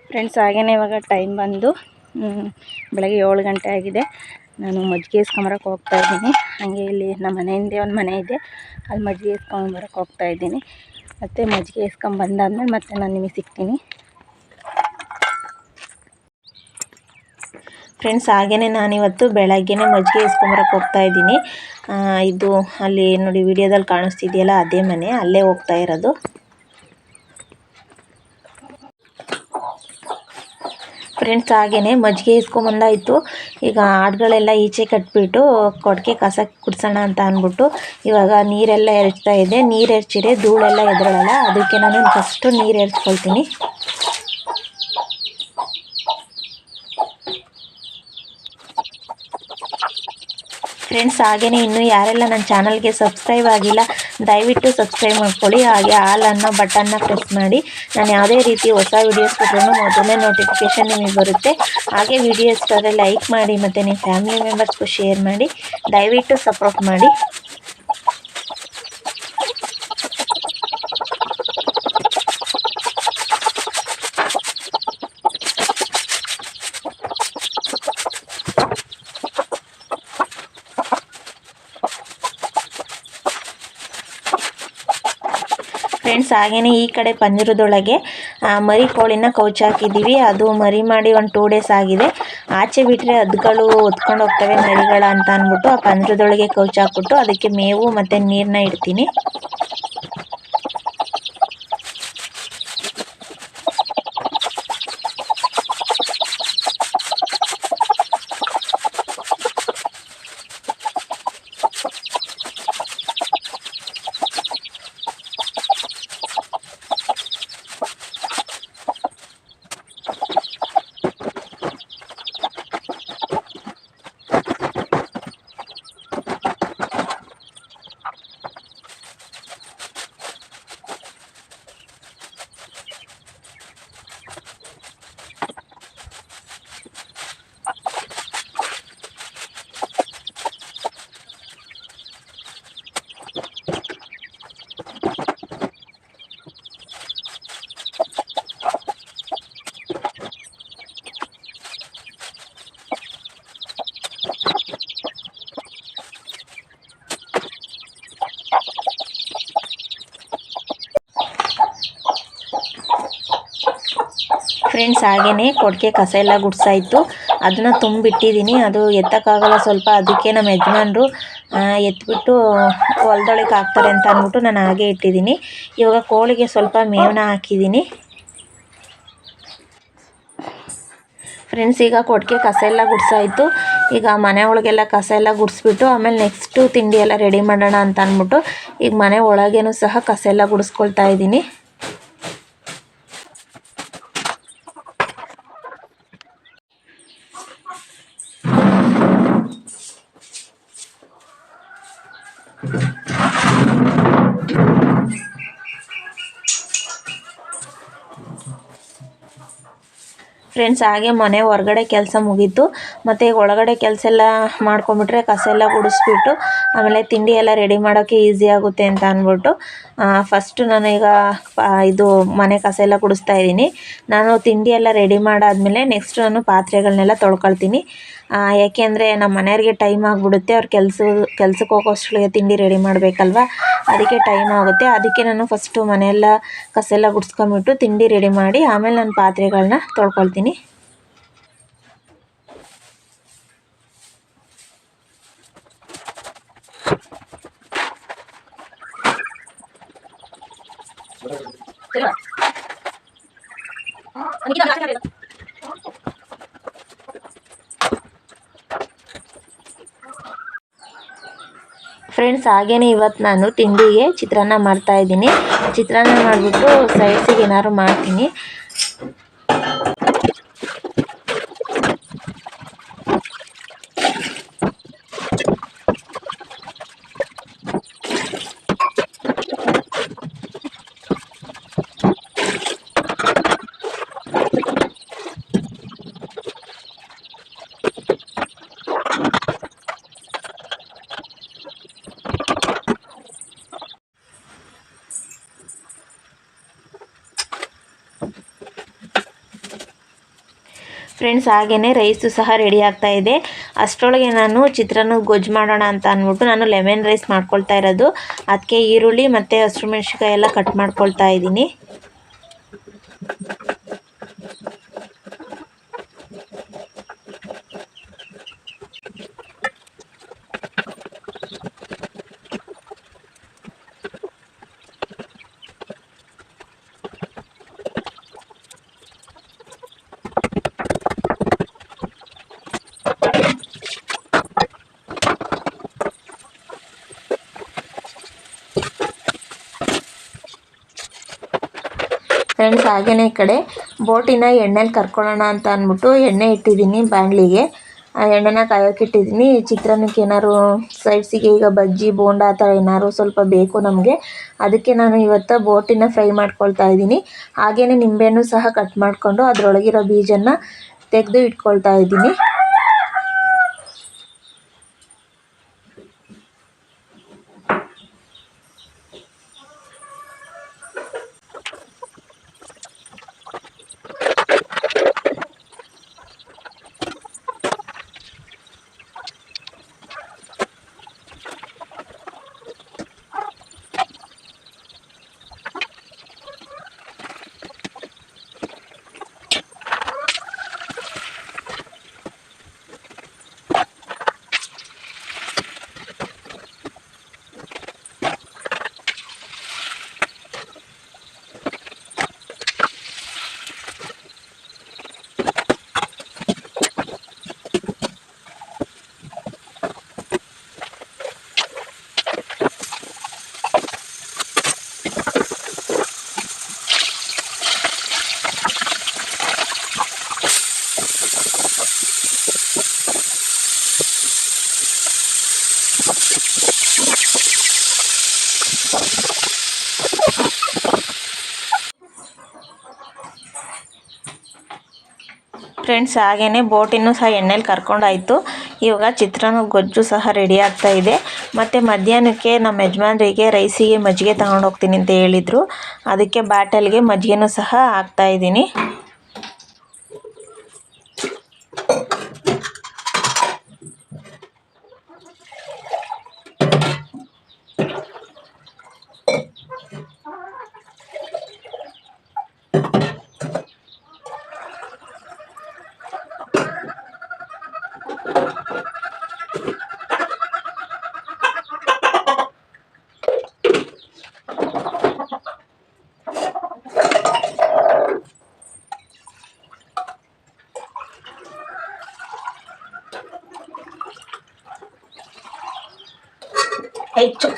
Friends ಹಾಗೇನೆ ಇವಾಗ time ಬಂದು ಬೆಳಗ್ಗೆ 7 ಗಂಟೆ ಆಗಿದೆ. ನಾನು ಮಜ್ಜಿಗೆ ಇಸ್ಕೊಂಬರಕ್ಕೆ ಹೋಗ್ತಾ ಇದ್ದೀನಿ. ಹಾಗೆ ಇಲ್ಲಿ ನಮ್ಮ ಮನೆ ಹಿಂದೆ ಒಂದು ಮನೆ ಇದೆ, ಅಲ್ಲಿ ಮಜ್ಜಿಗೆ ಇಸ್ಕೊಂಬರಕ್ಕೆ ಹೋಗ್ತಾ ಇದ್ದೀನಿ. ಮತ್ತು ಮಜ್ಜಿಗೆ ಇಸ್ಕೊಂಬಂದಾದ್ಮೇಲೆ ಮತ್ತೆ ನಾನು ನಿಮಗೆ ಸಿಗ್ತೀನಿ. ಫ್ರೆಂಡ್ಸ್ ಹಾಗೇನೆ ನಾನಿವತ್ತು ಬೆಳಗ್ಗೆನೇ ಮಜ್ಜಿಗೆ ಇಸ್ಕೊಂಬರಕ್ಕೆ ಹೋಗ್ತಾ ಇದ್ದೀನಿ. ಇದು ಅಲ್ಲಿ ನೋಡಿ ವಿಡಿಯೋದಲ್ಲಿ ಕಾಣಿಸ್ತಿದೆಯಲ್ಲ ಅದೇ ಮನೆ, ಅಲ್ಲೇ ಹೋಗ್ತಾ ಇರೋದು. ಫ್ರೆಂಡ್ಸ್ ಹಾಗೇನೆ ಮಜ್ಜಿಗೆ ಇಸ್ಕೊಂಬಂದಾಯಿತು. ಈಗ ಆಡುಗಳೆಲ್ಲ ಈಚೆ ಕಟ್ಬಿಟ್ಟು ಕೊಟ್ಟಿಗೆ ಕಸ ಗುಡಿಸೋಣ ಅಂತ ಅಂದ್ಬಿಟ್ಟು ಇವಾಗ ನೀರೆಲ್ಲ ಎರಚ್ತಾ ಇದೆ. ನೀರು ಎರಚಿದ್ರೆ ಧೂಳೆಲ್ಲ ಎದ್ರಳಲ್ಲ, ಅದಕ್ಕೆ ನಾನು ಫಸ್ಟು ನೀರು ಎರಚ್ಕೊಳ್ತೀನಿ. ಫ್ರೆಂಡ್ಸ್ ಹಾಗೆಯೇ ಇನ್ನೂ ಯಾರೆಲ್ಲ ನನ್ನ ಚಾನಲ್ಗೆ ಸಬ್ಸ್ಕ್ರೈಬ್ ಆಗಿಲ್ಲ ದಯವಿಟ್ಟು ಸಬ್ಸ್ಕ್ರೈಬ್ ಮಾಡ್ಕೊಳ್ಳಿ. ಹಾಗೆ ಆಲ್ ಅನ್ನೋ ಬಟನ್ನ ಪ್ರೆಸ್ ಮಾಡಿ. ನಾನು ಯಾವುದೇ ರೀತಿ ಹೊಸ ವೀಡಿಯೋಸ್ ಕೊಟ್ಟರೂ ಮೊದಲನೇ ನೋಟಿಫಿಕೇಷನ್ ನಿಮಗೆ ಬರುತ್ತೆ. ಹಾಗೆ ವಿಡಿಯೋ ಇಷ್ಟ ಆದರೆ ಲೈಕ್ ಮಾಡಿ ಮತ್ತು ನಿಮ್ಮ ಫ್ಯಾಮಿಲಿ ಮೆಂಬರ್ಸ್ಗೂ ಶೇರ್ ಮಾಡಿ. ದಯವಿಟ್ಟು ಸಪೋರ್ಟ್ ಮಾಡಿ. ಫ್ರೆಂಡ್ಸ್ ಹಾಗೆಯೇ ಈ ಕಡೆ ಪಂಜರದೊಳಗೆ ಮರಿ ಕೋಳಿನ ಕೌಚ್ ಹಾಕಿದ್ದೀವಿ. ಅದು ಮರಿ ಮಾಡಿ ಒಂದು 2 ಡೇಸ್ ಆಗಿದೆ. ಆಚೆ ಬಿಟ್ಟರೆ ಹದ್ದುಗಳು ಹೊತ್ಕೊಂಡು ಹೋಗ್ತವೆ ಮರಿಗಳ ಅಂತ ಅಂದ್ಬಿಟ್ಟು ಆ ಪಂಜರದೊಳಗೆ ಕೌಚ್ ಹಾಕ್ಬಿಟ್ಟು ಅದಕ್ಕೆ ಮೇವು ಮತ್ತು ನೀರನ್ನ ಇಡ್ತೀನಿ. ಫ್ರೆಂಡ್ಸ್ ಹಾಗೆಯೇ ಕೊಟ್ಟಿಗೆ ಕಸ ಎಲ್ಲ ಗುಡಿಸಾಯಿತು, ಅದನ್ನು ತುಂಬಿಟ್ಟಿದ್ದೀನಿ. ಅದು ಎತ್ತಕ್ಕಾಗಲ್ಲ ಸ್ವಲ್ಪ, ಅದಕ್ಕೆ ನಮ್ಮ ಯಜಮಾನ್ರು ಎತ್ಬಿಟ್ಟು ಹೊಲದೊಳಗೆ ಹಾಕ್ತಾರೆ ಅಂತ ಅಂದ್ಬಿಟ್ಟು ನಾನು ಹಾಗೆ ಇಟ್ಟಿದ್ದೀನಿ. ಇವಾಗ ಕೋಳಿಗೆ ಸ್ವಲ್ಪ ಮೇವನ್ನ ಹಾಕಿದ್ದೀನಿ. ಫ್ರೆಂಡ್ಸ್ ಈಗ ಕೊಟ್ಟಿಗೆ ಕಸ ಎಲ್ಲ ಗುಡಿಸಾಯಿತು. ಈಗ ಮನೆ ಒಳಗೆಲ್ಲ ಕಸ ಎಲ್ಲ ಗುಡಿಸ್ಬಿಟ್ಟು ಆಮೇಲೆ ನೆಕ್ಸ್ಟು ತಿಂಡಿ ಎಲ್ಲ ರೆಡಿ ಮಾಡೋಣ ಅಂತ ಅಂದ್ಬಿಟ್ಟು ಈಗ ಮನೆ ಒಳಗೇನೂ ಸಹ ಕಸ ಎಲ್ಲ ಗುಡಿಸ್ಕೊಳ್ತಾ ಇದ್ದೀನಿ. ಫ್ರೆಂಡ್ಸ್ ಹಾಗೆ ಮನೆ ಹೊರಗಡೆ ಕೆಲಸ ಮುಗೀತು. ಮತ್ತು ಒಳಗಡೆ ಕೆಲಸ ಎಲ್ಲ ಮಾಡ್ಕೊಂಬಿಟ್ರೆ ಕಸ ಎಲ್ಲ ಗುಡಿಸ್ಬಿಟ್ಟು ಆಮೇಲೆ ತಿಂಡಿ ಎಲ್ಲ ರೆಡಿ ಮಾಡೋಕ್ಕೆ ಈಸಿ ಆಗುತ್ತೆ ಅಂತ ಅಂದ್ಬಿಟ್ಟು ಫಸ್ಟು ನಾನು ಈಗ ಇದು ಮನೆ ಕಸ ಎಲ್ಲ ಗುಡಿಸ್ತಾ ಇದ್ದೀನಿ. ನಾನು ತಿಂಡಿ ಎಲ್ಲ ರೆಡಿ ಮಾಡಾದಮೇಲೆ ನೆಕ್ಸ್ಟ್ ನಾನು ಪಾತ್ರೆಗಳನ್ನೆಲ್ಲ ತೊಳ್ಕೊಳ್ತೀನಿ. ಯಾಕೆಂದರೆ ನಮ್ಮ ಮನೆಯವ್ರಿಗೆ ಟೈಮ್ ಆಗಿಬಿಡುತ್ತೆ. ಅವ್ರು ಕೆಲ್ಸಕ್ಕೆ ಹೋಗೋಷ್ಟೊಳಗೆ ತಿಂಡಿ ರೆಡಿ ಮಾಡಬೇಕಲ್ವ, ಅದಕ್ಕೆ ಟೈಮ್ ಆಗುತ್ತೆ. ಅದಕ್ಕೆ ನಾನು ಫಸ್ಟು ಮನೆಯೆಲ್ಲ ಕಸ ಎಲ್ಲ ಗುಡಿಸ್ಕೊಂಬಿಟ್ಟು ತಿಂಡಿ ರೆಡಿ ಮಾಡಿ ಆಮೇಲೆ ನಾನು ಪಾತ್ರೆಗಳನ್ನ ತೊಳ್ಕೊಳ್ತೀನಿ. ಫ್ರೆಂಡ್ಸ್ ಹಾಗೆಯೇ ಇವತ್ತು ನಾನು ತಿಂಡಿಗೆ ಚಿತ್ರಾನ್ನ ಮಾಡ್ತಾಯಿದ್ದೀನಿ. ಚಿತ್ರಾನ್ನ ಮಾಡಿಬಿಟ್ಟು ಸೈಡ್ಸಿಗೆ ಏನಾದ್ರು ಮಾಡ್ತೀನಿ. ಫ್ರೆಂಡ್ಸ್ ಹಾಗೆಯೇ ರೈಸು ಸಹ ರೆಡಿ ಆಗ್ತಾ ಇದೆ. ಅಷ್ಟರೊಳಗೆ ನಾನು ಚಿತ್ರಾನ್ನ ಗೊಜ್ಜು ಮಾಡೋಣ ಅಂತ ಅಂದ್ಬಿಟ್ಟು ನಾನು ಲೆಮನ್ ರೈಸ್ ಮಾಡ್ಕೊಳ್ತಾ ಇರೋದು. ಅದಕ್ಕೆ ಈರುಳ್ಳಿ ಮತ್ತು ಹಸಿಮೆಣ್ಸಿಕಾಯಿ ಎಲ್ಲ ಕಟ್ ಮಾಡ್ಕೊಳ್ತಾ ಇದ್ದೀನಿ. ಫ್ರೆಂಡ್ಸ್ ಹಾಗೆಯೇ ಈ ಕಡೆ ಬೋಟಿನ ಎಣ್ಣೆಲಿ ಕರ್ಕೊಳ್ಳೋಣ ಅಂತ ಅಂದ್ಬಿಟ್ಟು ಎಣ್ಣೆ ಇಟ್ಟಿದ್ದೀನಿ ಬಾಣಲಿಗೆ. ಆ ಎಣ್ಣೆನ ಕಾಯೋಕೆ ಇಟ್ಟಿದ್ದೀನಿ. ಚಿತ್ರಾನ್ನಕ್ಕೆ ಏನಾದ್ರು ಸೈಡ್ಸಿಗೆ ಈಗ ಬಜ್ಜಿ ಬೋಂಡ ಆ ಥರ ಏನಾದ್ರು ಸ್ವಲ್ಪ ಬೇಕು ನಮಗೆ. ಅದಕ್ಕೆ ನಾನು ಇವತ್ತು ಬೋಟಿನ ಫ್ರೈ ಮಾಡ್ಕೊಳ್ತಾ ಇದ್ದೀನಿ. ಹಾಗೆಯೇ ನಿಂಬೆಹಣ್ಣು ಸಹ ಕಟ್ ಮಾಡಿಕೊಂಡು ಅದರೊಳಗಿರೋ ಬೀಜನ ತೆಗೆದು ಇಟ್ಕೊಳ್ತಾ ಇದ್ದೀನಿ. ಫ್ರೆಂಡ್ಸ್ ಹಾಗೆಯೇ ಬೋಟಿನೂ ಸಹ ಎಣ್ಣೆಲಿ ಕರ್ಕೊಂಡಾಯಿತು. ಇವಾಗ ಚಿತ್ರಾನ್ನ ಗೊಜ್ಜು ಸಹ ರೆಡಿ ಆಗ್ತಾ ಇದೆ. ಮತ್ತು ಮಧ್ಯಾಹ್ನಕ್ಕೆ ನಮ್ಮ ಯಜಮಾನರಿಗೆ ರೈಸಿಗೆ ಮಜ್ಜಿಗೆ ತಗೊಂಡು ಹೋಗ್ತೀನಿ ಅಂತ ಹೇಳಿದರು. ಅದಕ್ಕೆ ಬಾಟಲ್ಗೆ ಮಜ್ಜಿಗೆನೂ ಸಹ ಹಾಕ್ತಾ ಇದ್ದೀನಿ. ಹೆಚ್ಚು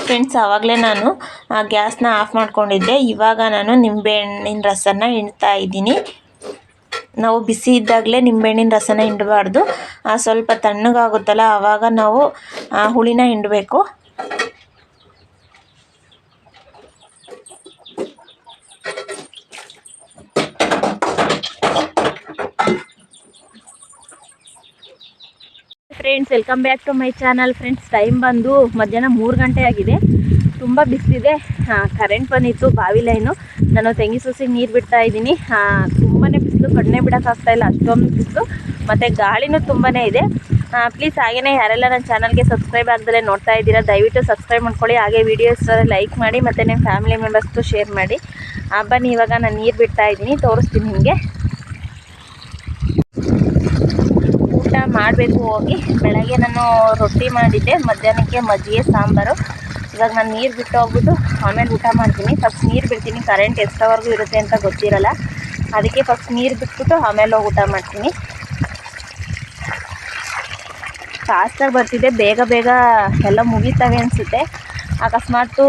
ಫ್ರೆಂಡ್ಸ್ ಆವಾಗಲೇ ನಾನು ಗ್ಯಾಸ್ನ ಆಫ್ ಮಾಡ್ಕೊಂಡಿದ್ದೆ. ಇವಾಗ ನಾನು ನಿಂಬೆಹಣ್ಣಿನ ರಸನ ಹಿಂಡ್ತಾ ಇದ್ದೀನಿ. ನಾವು ಬಿಸಿ ಇದ್ದಾಗಲೇ ನಿಂಬೆಹಣ್ಣಿನ ರಸನ ಹಿಂಡಬಾರ್ದು. ಸ್ವಲ್ಪ ತಣ್ಣಗಾಗುತ್ತಲ್ಲ ಆವಾಗ ನಾವು ಹುಳಿನ ಹಿಂಡಬೇಕು. Friends welcome back to my channel. Friends time ಬಂದು ಮಧ್ಯಾಹ್ನ 3 ಗಂಟೆ ಆಗಿದೆ. ತುಂಬ ಬಿಸಿಲಿದೆ. ಕರೆಂಟ್ ಬಂದಿತ್ತು, ಬಾವಿ ಲೈನು. ನಾನು ತೆಂಗಿ ಸೊಸಿಗೆ ನೀರು ಬಿಡ್ತಾ ಇದ್ದೀನಿ. ತುಂಬಾ ಬಿಸಿಲು, ಕಣ್ಣೇ ಬಿಡೋಕ್ಕಾಗ್ತಾಯಿಲ್ಲ, ಅಷ್ಟೊಂದು ಬಿಸಿಲು. ಮತ್ತು ಗಾಳಿನೂ ತುಂಬಾ ಇದೆ. ಪ್ಲೀಸ್ ಹಾಗೆಯೇ ಯಾರೆಲ್ಲ ನನ್ನ ಚಾನಲ್ಗೆ ಸಬ್ಸ್ಕ್ರೈಬ್ ಆಗದಲ್ಲೇ ನೋಡ್ತಾ ಇದ್ದೀರಾ ದಯವಿಟ್ಟು ಸಬ್ಸ್ಕ್ರೈಬ್ ಮಾಡ್ಕೊಳ್ಳಿ. ಹಾಗೆ ವೀಡಿಯೋಸ್ ಲೈಕ್ ಮಾಡಿ ಮತ್ತು ನಿಮ್ಮ ಫ್ಯಾಮಿಲಿ ಮೆಂಬರ್ಸ್ಗೂ ಶೇರ್ ಮಾಡಿ. ಬನ್ನಿ ಇವಾಗ ನಾನು ನೀರು ಬಿಡ್ತಾ ಇದ್ದೀನಿ, ತೋರಿಸ್ತೀನಿ ನಿಮಗೆ. ಊಟ ಮಾಡಬೇಕು ಹೋಗಿ. ಬೆಳಗ್ಗೆ ನಾನು ರೊಟ್ಟಿ ಮಾಡಿದ್ದೆ, ಮಧ್ಯಾಹ್ನಕ್ಕೆ ಮಜ್ಜಿಗೆ ಸಾಂಬಾರು. ಇವಾಗ ನಾನು ನೀರು ಬಿಟ್ಟು ಹೋಗ್ಬಿಟ್ಟು ಆಮೇಲೆ ಊಟ ಮಾಡ್ತೀನಿ. ಫಸ್ಟ್ ನೀರು ಬಿಡ್ತೀನಿ, ಕರೆಂಟ್ ಎಷ್ಟೋವರೆಗೂ ಇರುತ್ತೆ ಅಂತ ಗೊತ್ತಿರಲ್ಲ, ಅದಕ್ಕೆ ಫಸ್ಟ್ ನೀರು ಬಿಟ್ಬಿಟ್ಟು ಆಮೇಲೆ ಹೋಗಿ ಊಟ ಮಾಡ್ತೀನಿ. ಫಾಸ್ಟಾಗಿ ಬರ್ತಿದೆ, ಬೇಗ ಬೇಗ ಎಲ್ಲ ಮುಗಿತವೆ ಅನಿಸುತ್ತೆ. ಅಕಸ್ಮಾತು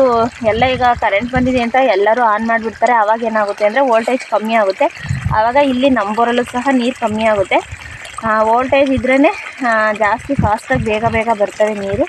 ಎಲ್ಲ ಈಗ ಕರೆಂಟ್ ಬಂದಿದೆ ಅಂತ ಎಲ್ಲರೂ ಆನ್ ಮಾಡಿಬಿಡ್ತಾರೆ. ಆವಾಗ ಏನಾಗುತ್ತೆ ಅಂದರೆ ವೋಲ್ಟೇಜ್ ಕಮ್ಮಿ ಆಗುತ್ತೆ. ಆವಾಗ ಇಲ್ಲಿ ನಮ್ಮ ಬೋರಲ್ಲೂ ಸಹ ನೀರು ಕಮ್ಮಿ ಆಗುತ್ತೆ. ವೋಲ್ಟೇಜ್ ಇದ್ರೇ ಜಾಸ್ತಿ ಫಾಸ್ಟಾಗಿ ಬೇಗ ಬೇಗ ಬರ್ತವೆ ನೀರು.